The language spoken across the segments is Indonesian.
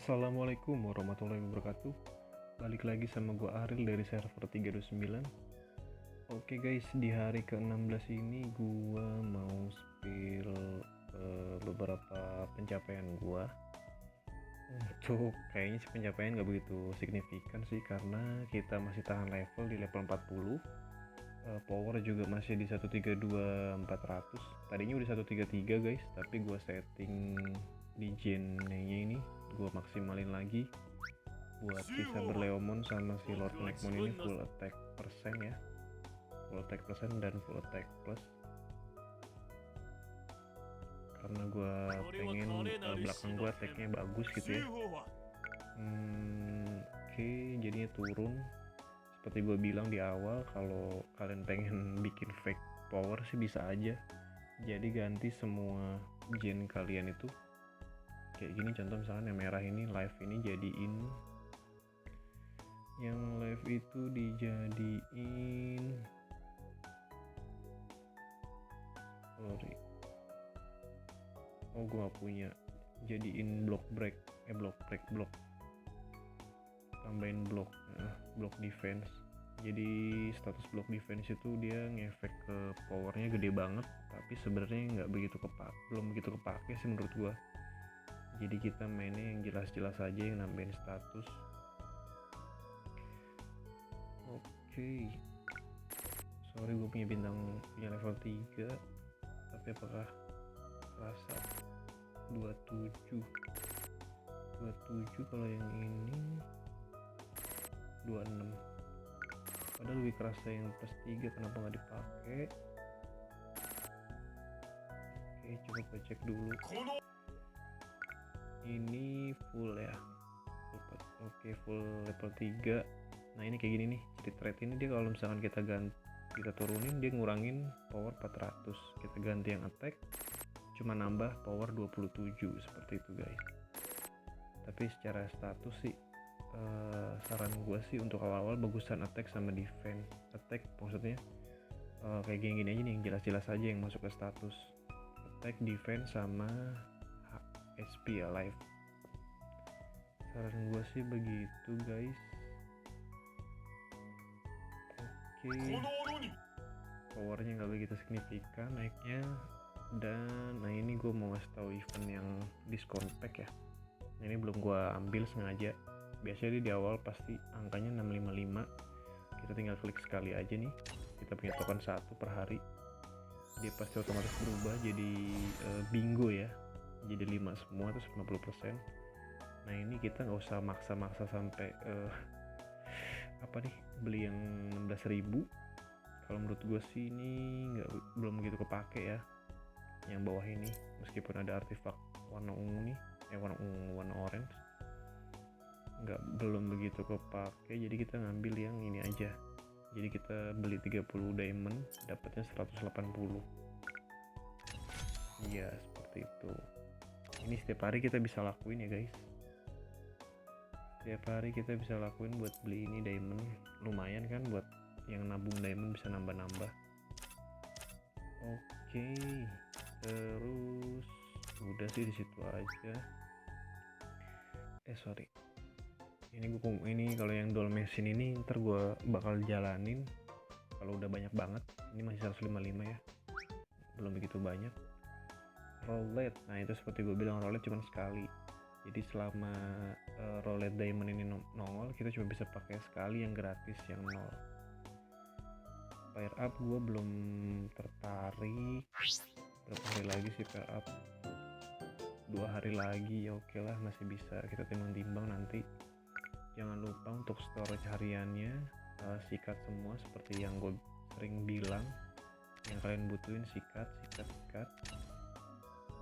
Assalamualaikum warahmatullahi wabarakatuh. Balik lagi sama gue Aril dari server 329. Oke guys, di hari ke-16 ini gue mau spill beberapa pencapaian gue. Untuk kayaknya sih pencapaian gak begitu signifikan sih, karena kita masih tahan level di level 40. Power juga masih di 132.400. Tadinya udah 133 guys, tapi gue setting di gennya ini gue maksimalin lagi buat si Saber Leomon sama si Lord Nekmon ini full attack persen ya, full attack persen dan full attack plus, karena gue pengen belakang gue attacknya bagus gitu ya. Oke, jadinya turun seperti gue bilang di awal. Kalau kalian pengen bikin fake power sih bisa aja, jadi ganti semua gen kalian itu kayak gini. Contoh misalkan yang merah ini, live ini jadiin, yang live itu dijadiin, gue gak punya, jadiin block tambahin block defense. Jadi status block defense itu dia ngefek ke powernya gede banget, tapi sebenarnya belum begitu kepake sih menurut gua. Jadi kita mainnya yang jelas-jelas aja, yang nambahin status. Oke. Sorry gue punya level 3, tapi apakah rasa 27 kalau yang ini 26, padahal lebih kerasa yang plus 3, kenapa nggak dipakai? Oke, coba gue cek dulu. Ini full ya. Oke, full level 3. Nah ini kayak gini nih, jadi trade ini dia kalau misalkan kita turunin dia ngurangin power 400, kita ganti yang attack cuma nambah power 27, seperti itu guys. Tapi secara status sih saran gue sih untuk awal-awal bagusan attack sama defense. Attack maksudnya kayak gini aja nih, yang jelas-jelas aja yang masuk ke status. Attack, defense, sama HP ya, live. Saran gue sih begitu guys. Oke, powernya nggak begitu signifikan naiknya. Dan nah ini gue mau ngasih tahu event yang diskon pack ya. Ini belum gue ambil sengaja. Biasanya di awal pasti angkanya 655. Kita tinggal klik sekali aja nih. Kita punya token 1 per hari. Dia pasti otomatis berubah jadi bingo ya. Jadi 5 semua terus 50%. Nah ini kita nggak usah maksa-maksa sampai beli yang 16.000. Kalau menurut gue sih ini belum begitu kepake ya, yang bawah ini, meskipun ada artefak warna ungu nih, warna orange, belum begitu kepake. Jadi kita ngambil yang ini aja. Jadi kita beli 30 diamond dapatnya 180. Iya seperti itu. Ini setiap hari kita bisa lakuin ya guys. Setiap hari kita bisa lakuin buat beli ini diamond. Lumayan kan buat yang nabung diamond, bisa nambah-nambah. Oke, terus udah sih di situ aja. Ini kalau yang doll machine ini ntar gue bakal jalanin kalau udah banyak banget. Ini masih 155 ya, belum begitu banyak. Roulette, nah itu seperti gue bilang, roulette cuma sekali. Jadi selama roulette diamond ini nongol, kita cuma bisa pakai sekali yang gratis, yang 0. Fire up gue belum tertarik. Berapa hari lagi sih fire up? 2 hari lagi ya, oke lah, masih bisa kita timbang-timbang nanti. Jangan lupa untuk storage hariannya sikat semua seperti yang gue sering bilang. Yang kalian butuhin sikat.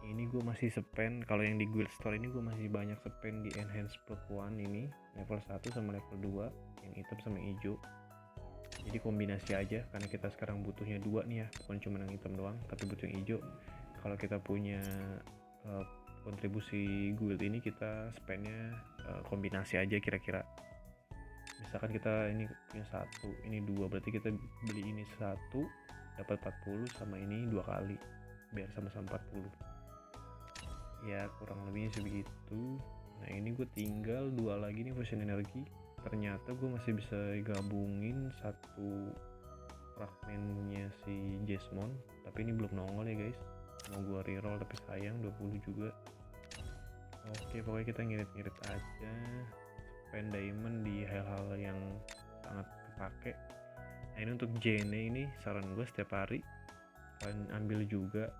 Ini gue masih spend, kalau yang di guild store ini gue masih banyak spend di enhance perk 1 ini, level 1 sama level 2, yang hitam sama hijau. Jadi kombinasi aja, karena kita sekarang butuhnya 2 nih ya, bukan cuma yang hitam doang tapi butuh yang hijau. Kalau kita punya kontribusi guild ini, kita spendnya kombinasi aja kira-kira. Misalkan kita ini punya 1, ini 2, berarti kita beli ini 1 dapat 40, sama ini 2 kali biar sama-sama 40 ya, kurang lebihnya sebegitu. Nah ini gue tinggal 2 lagi nih fusion energi. Ternyata gue masih bisa gabungin satu fragmennya si Jesmon, tapi ini belum nongol ya guys. Mau gue reroll tapi sayang 20 juga. Oke, pokoknya kita ngirit-ngirit aja, spend diamond di hal-hal yang sangat kepake. Nah ini untuk Jene ini saran gue setiap hari kalian ambil juga.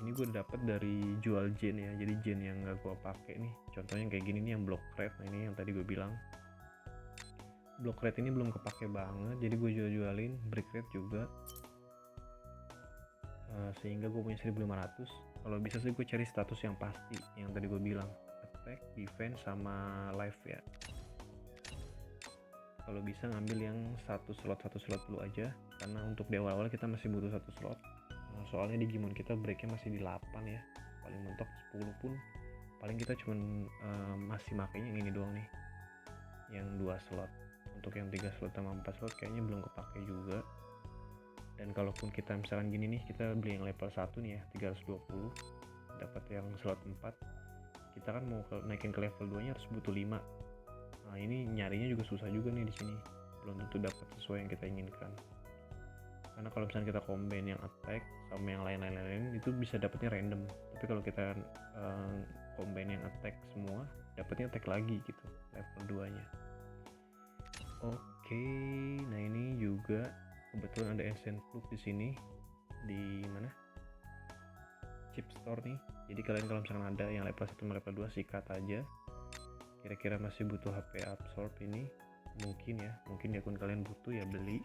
Ini gue dapet dari jual Gen ya, jadi Gen yang gak gue pakai nih, contohnya kayak gini nih yang block crate. Nah ini yang tadi gue bilang block crate ini belum kepake banget, jadi gue jual-jualin. Brick crate juga, sehingga gue punya 1500. Kalau bisa sih gue cari status yang pasti yang tadi gue bilang, attack, defense, sama life ya. Kalau bisa ngambil yang satu slot dulu aja, karena untuk di awal-awal kita masih butuh satu slot. Soalnya di Gimon kita breaknya masih di 8 ya, paling mentok 10 pun paling kita cuman masih makainya yang ini doang nih, yang 2 slot. Untuk yang 3 slot sama 4 slot kayaknya belum kepake juga. Dan kalaupun kita misalkan gini nih, kita beli yang level 1 nih ya 320, dapat yang slot 4, kita kan mau naikin ke level 2 nya harus butuh 5. Nah ini nyarinya juga susah juga nih di sini, belum tentu dapat sesuai yang kita inginkan. Karena kalau misalnya kita combine yang attack sama yang lain-lain itu bisa dapatnya random. Tapi kalau kita combine yang attack semua, dapatnya attack lagi gitu level 2 nya. Oke, nah ini juga kebetulan ada ancient flux di sini, di mana? Chip store nih. Jadi kalian kalau misalkan ada yang level 1 sama level 2 sikat aja. Kira-kira masih butuh HP absorb ini, mungkin ya, mungkin di akun kalian butuh ya beli.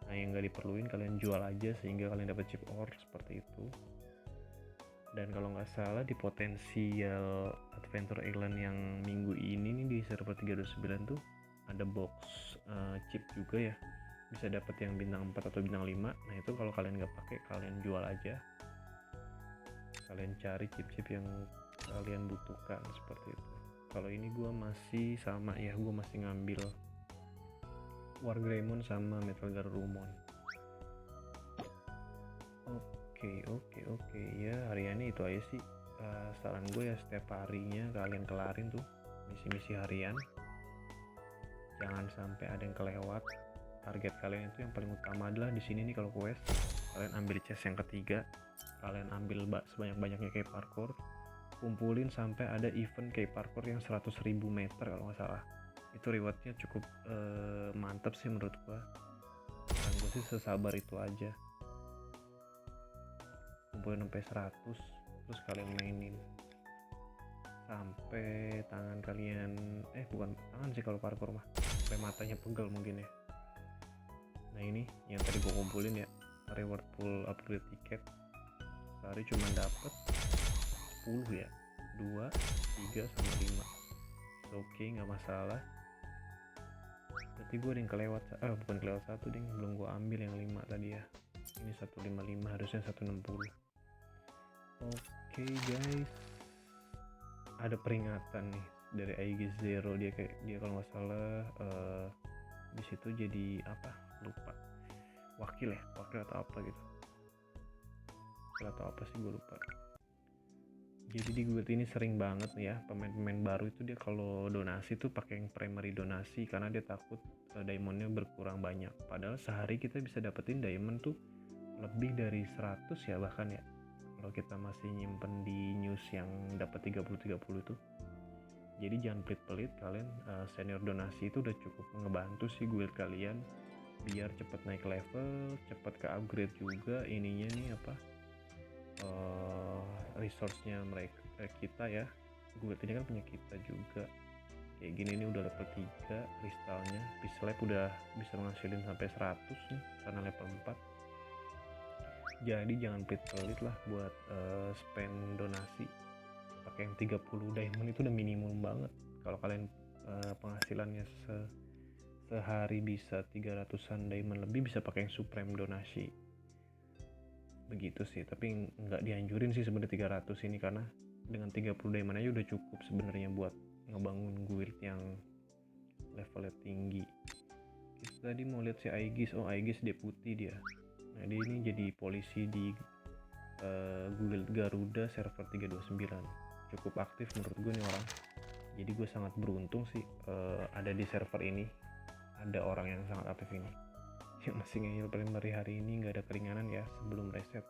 Nah yang nggak diperluin kalian jual aja sehingga kalian dapat chip ore seperti itu. Dan kalau nggak salah di potensial Adventure Island yang minggu ini nih di server 329 tuh ada box chip juga ya, bisa dapat yang bintang 4 atau bintang 5. Nah itu kalau kalian nggak pakai kalian jual aja, kalian cari chip-chip yang kalian butuhkan seperti itu. Kalau ini gue masih sama ya, gue masih ngambil Wargreymon sama Metal Garurumon. Oke ya, hariannya itu aja sih. Saran gue ya setiap harinya kalian kelarin tuh misi-misi harian, jangan sampai ada yang kelewat. Target kalian itu yang paling utama adalah di sini nih. Kalau quest kalian ambil chest yang ketiga, kalian ambil sebanyak-banyaknya kayak parkour, kumpulin sampai ada event kayak parkour yang 100.000 meter kalau nggak salah. Itu rewardnya cukup mantap sih menurut gua. Dan gue sih sesabar itu aja, kumpulin sampai 100, terus kalian mainin sampai tangan kalian bukan tangan sih kalau parkour mah, sampai matanya pegel mungkin ya. Nah ini yang tadi gue kumpulin ya, reward full upgrade tiket sehari cuma dapet 10 ya, 2, 3, sama 5. Oke, nggak masalah. Berarti gue ada yang kelewat, bukan kelewat satu ding, belum gue ambil yang 5 tadi ya. Ini 155, harusnya 160. Oke guys, ada peringatan nih dari Aegis Zero. Dia kalau nggak salah di situ jadi apa, lupa, wakil atau apa gitu, atau apa sih gue lupa. Jadi di guild ini sering banget nih ya, pemain-pemain baru itu dia kalau donasi tuh pakai yang primary donasi, karena dia takut diamondnya berkurang banyak. Padahal sehari kita bisa dapetin diamond tuh lebih dari 100 ya bahkan ya, kalau kita masih nyimpen di news yang dapat 30-30 tuh. Jadi jangan pelit-pelit kalian, senior donasi itu udah cukup ngebantu sih guild kalian biar cepet naik level, cepet ke upgrade juga ininya nih apa, resource-nya mereka, kita ya. Guild ini kan punya kita juga. Kayak gini nih udah level 3 kristalnya, Peace Lab udah bisa menghasilin sampai 100 nih karena level 4. Jadi jangan pelit-pelit lah buat spend donasi. Pakai yang 30 diamond itu udah minimum banget. Kalau kalian penghasilannya sehari bisa 300-an diamond lebih, bisa pakai yang supreme donasi. Begitu sih, tapi nggak dianjurin sih sebenarnya 300 ini, karena dengan 30 diamond aja udah cukup sebenarnya buat ngebangun guild yang levelnya tinggi. Kita tadi mau lihat si Aegis. Aegis deputi dia. Nah dia ini jadi polisi di guild Garuda server 329. Cukup aktif menurut gue nih orang. Jadi gue sangat beruntung sih ada di server ini, ada orang yang sangat aktif ini yang masih ngeyel primary hari ini. Nggak ada keringanan ya sebelum reset,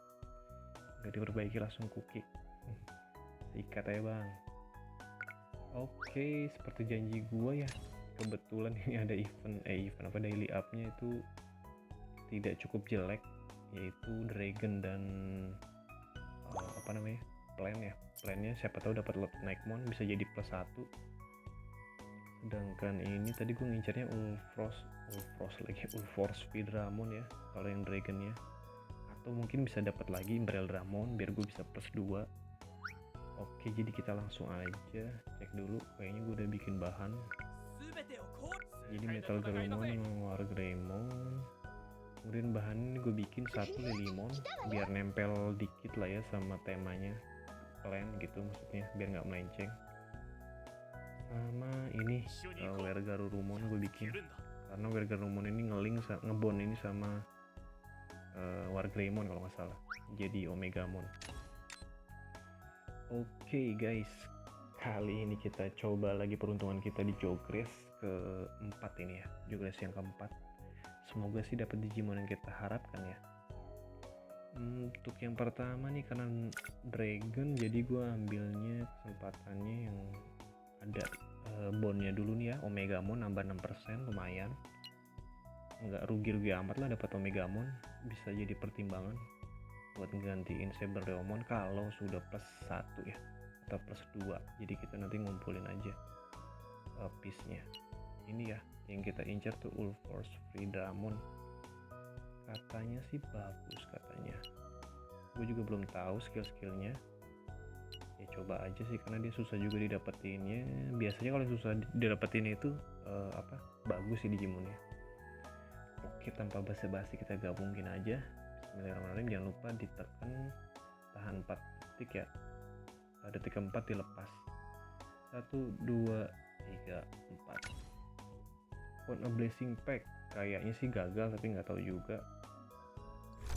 nggak diperbaiki langsung cookie. Sikat ya bang. Oke, seperti janji gue ya, kebetulan ini ada event daily up-nya itu tidak cukup jelek, yaitu dragon dan plannya siapa tahu dapat lot naik mon, bisa jadi +1. Sedangkan ini tadi gue ngincarnya Ulfrost Speedramon ya kalau yang dragonnya, atau mungkin bisa dapat lagi Imbrel Dramon biar gue bisa +2. Oke, jadi kita langsung aja cek dulu. Kayaknya gue udah bikin bahan. Jadi Metal Greymon sama War Greymon. Kemudian bahan ini gue bikin 1 Lilymon biar nempel dikit lah ya sama temanya plan gitu, maksudnya biar nggak melenceng. Sama ini Wergarurumon gue bikin karena Wergarurumon ini ngebond ini sama War Greymon kalau nggak salah, jadi Omegamon. Oke guys, kali ini kita coba lagi peruntungan kita di Jogres keempat ini ya, Jogres yang keempat. Semoga sih dapat Digimon yang kita harapkan ya. Untuk yang pertama nih, karena Dragon jadi gue ambilnya kesempatannya yang ada bondnya dulu nih ya, Omegamon nambah 6%, lumayan. Nggak rugi-rugi amat lah dapat Omegamon, bisa jadi pertimbangan buat gantiin Saberleomon kalau sudah +1 ya, atau +2. Jadi kita nanti ngumpulin aja piece-nya. Ini ya yang kita incar tuh Ulfrost Speedramon. Katanya sih bagus katanya. Gue juga belum tahu skill-skillnya. Ya coba aja sih, karena dia susah juga didapetinnya. Biasanya kalau susah didapetin itu bagus sih Digimonnya. Oke, tanpa basa-basi kita gabungin aja. Bismillahirrahmanirrahim. Jangan lupa ditekan, tahan 4 detik ya. Detik keempat dilepas. 1, 2, 3, 4. On a blessing pack, kayaknya sih gagal tapi nggak tahu juga.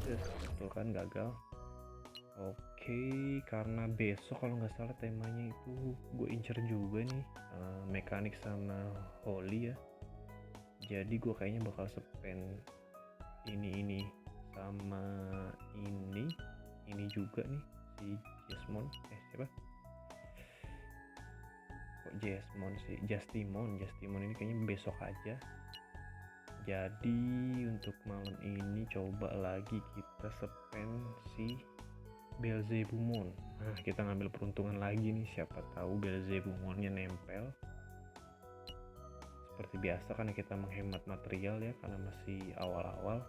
Betul kan, gagal. Oke, karena besok kalau nggak salah temanya itu gue incer juga nih mekanik sama Holy ya. Jadi gue kayaknya bakal spend ini sama ini juga nih, si Jasmine siapa? Kok Jasmine sih? Justimon ini kayaknya besok aja. Jadi untuk malam ini coba lagi kita spend si Beelzebumon. Nah, kita ngambil peruntungan lagi nih, siapa tahu Beelzebumonnya nempel. Seperti biasa karena kita menghemat material ya, karena masih awal-awal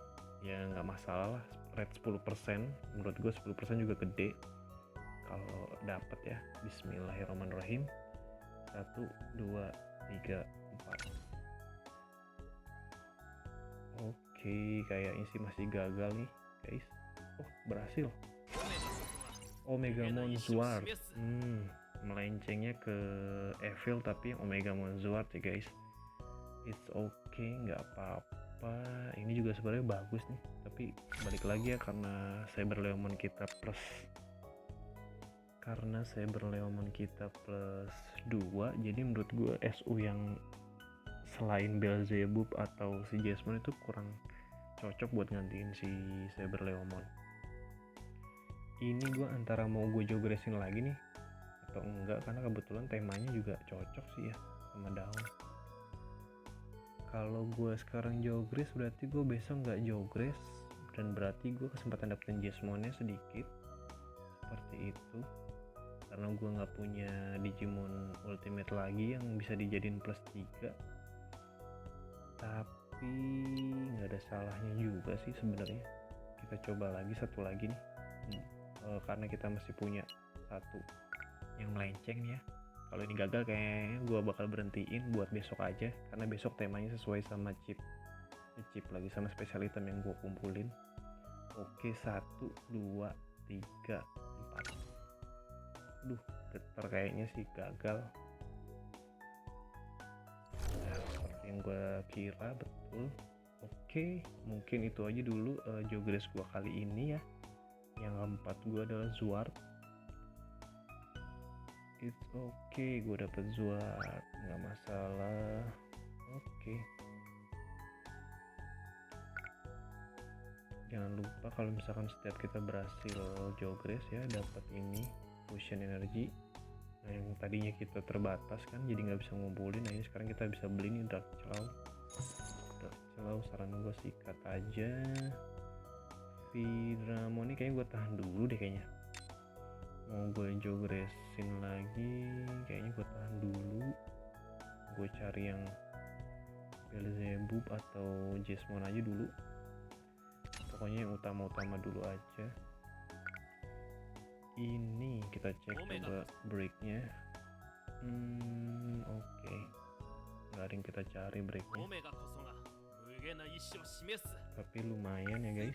ya nggak masalah lah. Rate 10%, menurut gue 10% juga gede kalau dapat ya. Bismillahirrahmanirrahim. 1, 2, 3, 4. Oke, kayaknya sih masih gagal nih guys. Oh, berhasil. Omegamon Zwart. Melencengnya ke Evil tapi Omegamon Zwart ya guys. It's okay, nggak apa-apa. Ini juga sebenarnya bagus nih, tapi balik lagi ya karena Saberleomon kita +2, jadi menurut gue SU yang selain Beelzebub atau si Jasmine itu kurang cocok buat gantiin si Saberleomon. Ini gue antara mau gue jogresin lagi nih atau enggak, karena kebetulan temanya juga cocok sih ya sama daun. Kalau gue sekarang jogres berarti gue besok nggak jogres, dan berarti gue kesempatan dapetin Jasmine-nya sedikit seperti itu, karena gue nggak punya Digimon Ultimate lagi yang bisa dijadiin +3. Tapi nggak ada salahnya juga sih sebenarnya. Kita coba lagi satu lagi nih, karena kita masih punya satu yang melenceng nih ya. Kalau ini gagal kayaknya gue bakal berhentiin buat besok aja, karena besok temanya sesuai sama chip lagi sama special item yang gue kumpulin. Oke, 1, 2, 3, 4. Duh, getar kayaknya sih gagal. Nah, seperti yang gue kira, betul. Oke, mungkin itu aja dulu jogres gue kali ini ya. Yang keempat gue adalah Zwart. It's okay, gue dapet Zuat, nggak masalah. Oke. Jangan lupa kalau misalkan setiap kita berhasil jogres ya, dapat ini fusion energy. Nah, yang tadinya kita terbatas kan, jadi nggak bisa ngumpulin. Nah, ini sekarang kita bisa beli nih Dark Celau. Dark Celau, saran gue sikat aja. Vidramon ini kayaknya gue tahan dulu deh kayaknya. Mau gue jogresin lagi, kayaknya gue tahan dulu. Gue cari yang Beelzebub atau Jesmon aja dulu. Pokoknya yang utama-utama dulu aja. Ini kita cek coba breaknya. Oke. Nggak ada yang kita cari breaknya. Tapi lumayan ya guys.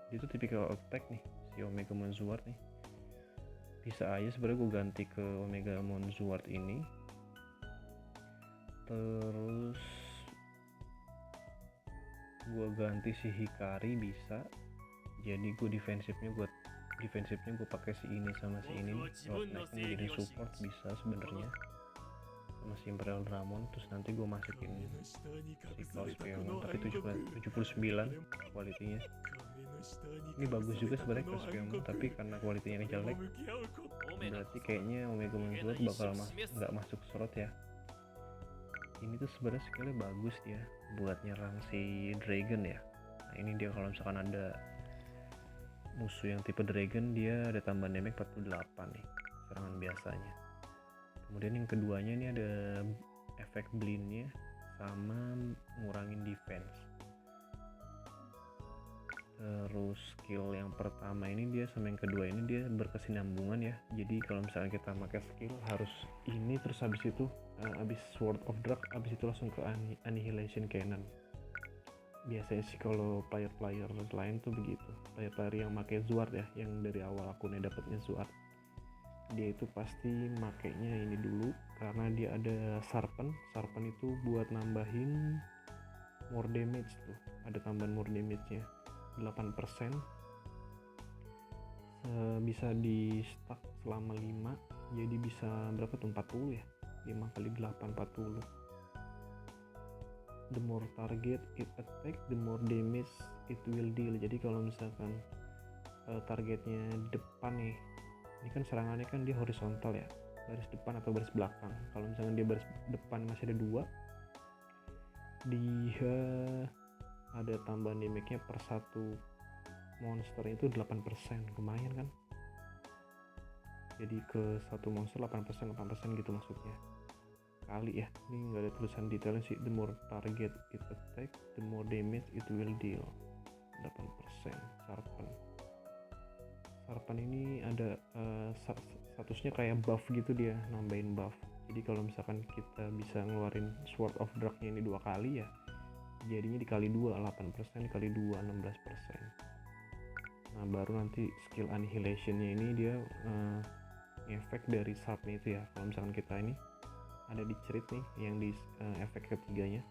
Dia tuh tipikal attack nih, si Omega Monzuard nih. Bisa aja sebenarnya gue ganti ke Omega Monzuard ini. Terus gue ganti si Hikari bisa. Jadi gue defensifnya gue pakai si ini sama si ini. Roadneck jadi support bisa sebenarnya. Sama si Imperial Dramon. Terus nanti gue masukin si Klaus Peomon, tapi 79 kualitinya. Ini bagus juga sebenarnya Klaus Peomon, tapi karena kualitinya jelek, berarti kayaknya Omega Monzuard bakal nggak masuk slot ya. Ini tuh sebenarnya skillnya bagus dia buat nyerang si Dragon ya. Nah, ini dia kalau misalkan ada musuh yang tipe Dragon, dia ada tambahan damage 48 nih serangan biasanya. Kemudian yang keduanya ini ada efek blindnya sama ngurangin defense. Terus skill yang pertama ini dia sama yang kedua ini dia berkesinambungan ya. Jadi kalau misalnya kita pakai skill harus ini, terus habis itu habis Sword of Drag, habis itu langsung ke Annihilation Cannon. Biasanya sih kalau player-player lain tuh begitu. Player-player yang pakai Zuat ya, yang dari awal akunnya dapatnya Zuat, dia itu pasti makainya ini dulu karena dia ada Sharpen. Sharpen itu buat nambahin more damage tuh, ada tambahan more damage-nya 8%. Bisa di stack selama 5, jadi bisa berapa tuh, 40 ya, 5 kali 8 40. The more target it attack, the more damage it will deal. Jadi kalau misalkan targetnya depan nih, ini kan serangannya kan dia horizontal ya, baris depan atau baris belakang. Kalau misalkan dia baris depan masih ada 2, dia ada tambahan damage-nya per satu monster itu 8%, lumayan kan. Jadi ke satu monster 8% gitu maksudnya, kali ya, ini nggak ada tulisan detailnya sih. The more target it attack, the more damage it will deal, 8%. Sharpen ini ada statusnya kayak buff gitu, dia nambahin buff. Jadi kalau misalkan kita bisa ngeluarin Sword of Drag-nya ini 2 kali ya, jadinya dikali 2 8%, dikali 2 16%. Nah baru nanti skill Annihilation-nya ini dia efek dari Sharp-nya itu ya. Kalau misalkan kita ini ada di cerit nih yang di efek ketiganya,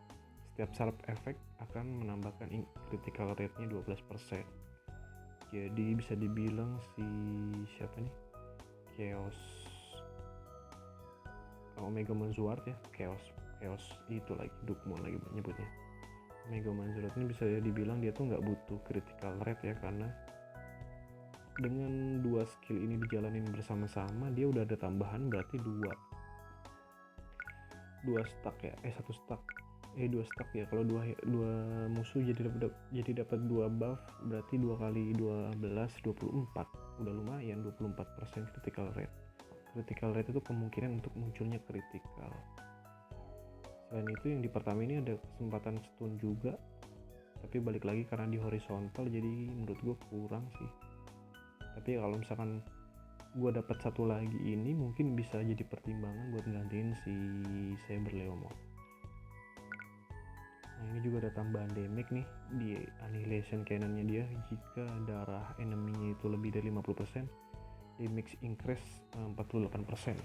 setiap Sharp efek akan menambahkan critical rate-nya 12%. Jadi bisa dibilang si siapa nih, Chaos Omega Monzuard ya, Chaos itu lagi Dukmon lagi nyebutnya. Omega Monzuard ini bisa dibilang dia tuh nggak butuh critical rate ya, karena dengan 2 skill ini dijalanin bersama-sama dia udah ada tambahan, berarti 2 stack ya, 1 stack 2 stack ya. Kalau dua musuh jadi dapat 2 buff, berarti 2 kali 12 24, udah lumayan 24% critical rate. Critical rate itu kemungkinan untuk munculnya critical. Selain itu yang di pertama ini ada kesempatan stun juga, tapi balik lagi karena di horizontal jadi menurut gue kurang sih. Tapi kalau misalkan gue dapat satu lagi ini mungkin bisa jadi pertimbangan buat gantiin si Saber Leomon. Nah ini juga ada tambahan damage nih di Annihilation Cannon-nya dia. Jika darah enemy-nya itu lebih dari 50%, damage increase 48%.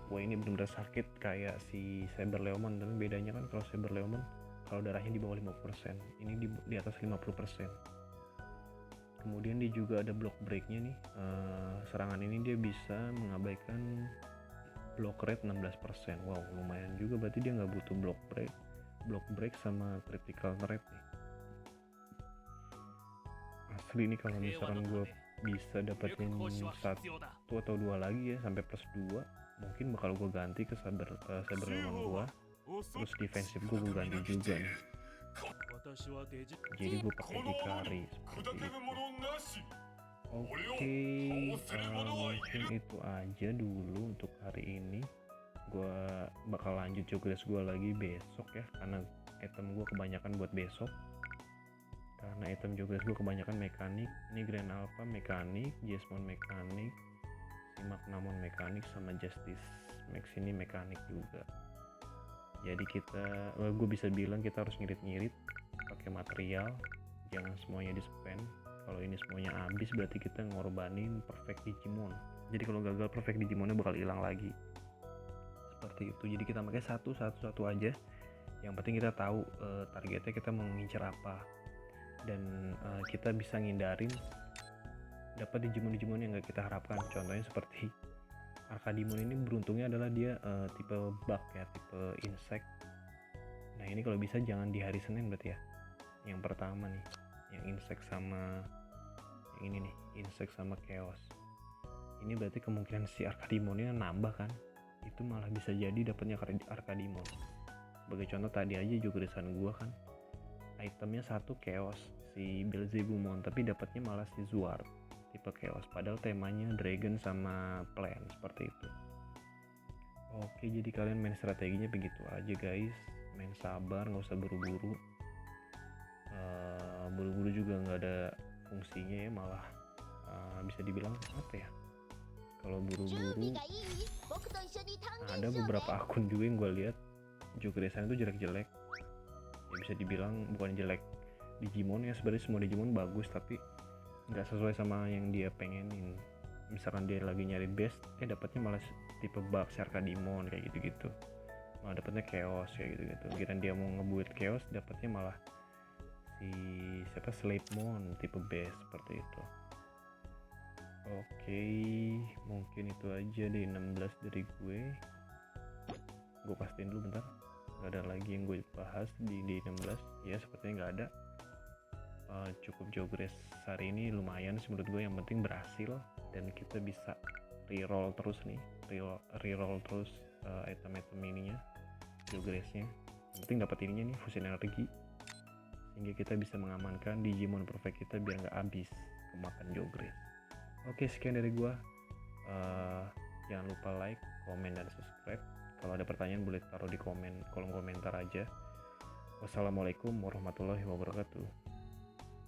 Wah ini benar-benar sakit kayak si Saber Leomon, tapi bedanya kan kalau Saber Leomon kalau darahnya di bawah 50%, ini di atas 50%. Kemudian dia juga ada block breaknya nih. Serangan ini dia bisa mengabaikan block rate 16%. Wow, lumayan juga, berarti dia nggak butuh block break sama critical rate nih. Asli nih kalau misalkan gue bisa dapetin 1 atau 2 lagi ya sampai plus 2, mungkin bakal gue ganti ke saber lemon gue, terus defensif gue ganti juga nih. Jadi gue pakai Hikari seperti itu. Oke, mungkin itu aja dulu untuk hari ini. Gue bakal lanjut progress gue lagi besok ya, karena item gue kebanyakan buat besok. Karena item progress gue kebanyakan mekanik. Ini Grand Alpha mekanik, Jesmon mekanik, si Magnamon mekanik, sama Justice Max ini mekanik juga. Jadi gue bisa bilang kita harus ngirit-ngirit pakai material, jangan semuanya di spend. Kalau ini semuanya habis berarti kita ngorbanin perfect Digimon. Jadi kalau gagal perfect Digimonnya bakal hilang lagi. Seperti itu. Jadi kita pakai satu aja. Yang penting kita tahu targetnya kita mau ngincer apa. Dan kita bisa ngindarin dapat Digimon yang nggak kita harapkan. Contohnya seperti Arcadimon ini beruntungnya adalah dia tipe bug ya, tipe insect. Nah ini kalau bisa jangan di hari Senin berarti ya. Yang pertama nih, yang insect sama yang ini nih, insect sama chaos. Ini berarti kemungkinan si Arcadimonnya nambah kan, itu malah bisa jadi dapatnya Arcadimon. Sebagai contoh tadi aja jogresan gua kan itemnya 1 chaos si Belzebumon, tapi dapatnya malah si Zuard tipe chaos, padahal temanya dragon sama plant seperti itu. Oke, jadi kalian main strateginya begitu aja guys, main sabar, nggak usah buru-buru. Buru-buru juga nggak ada fungsinya ya, malah bisa dibilang apa ya, kalau buru-buru ada beberapa akun juga yang gue lihat jogresan itu jelek-jelek ya, bisa dibilang bukan jelek Digimon ya, sebenarnya semua Digimon bagus tapi nggak sesuai sama yang dia pengenin. Misalkan dia lagi nyari best, dapatnya malah tipe bug Arcadimon kayak gitu-gitu, malah dapatnya chaos kayak gitu-gitu. Kira dia mau ngebuat chaos, dapatnya malah si Slavemon tipe best seperti itu. Oke, mungkin itu aja deh 16 dari gue pastiin dulu bentar, nggak ada lagi yang gue bahas di 16 ya, sepertinya nggak ada. Cukup jogres hari ini, lumayan sih menurut gue, yang penting berhasil dan kita bisa reroll terus nih, reroll terus item-item ininya, jogresnya. Yang penting dapat ininya nih, fusion energi, sehingga kita bisa mengamankan Digimon perfect kita biar nggak habis kemakan jogres. Oke, sekian dari gue. Jangan lupa like, komen, dan subscribe. Kalau ada pertanyaan boleh taruh di kolom komentar aja. Wassalamualaikum warahmatullahi wabarakatuh.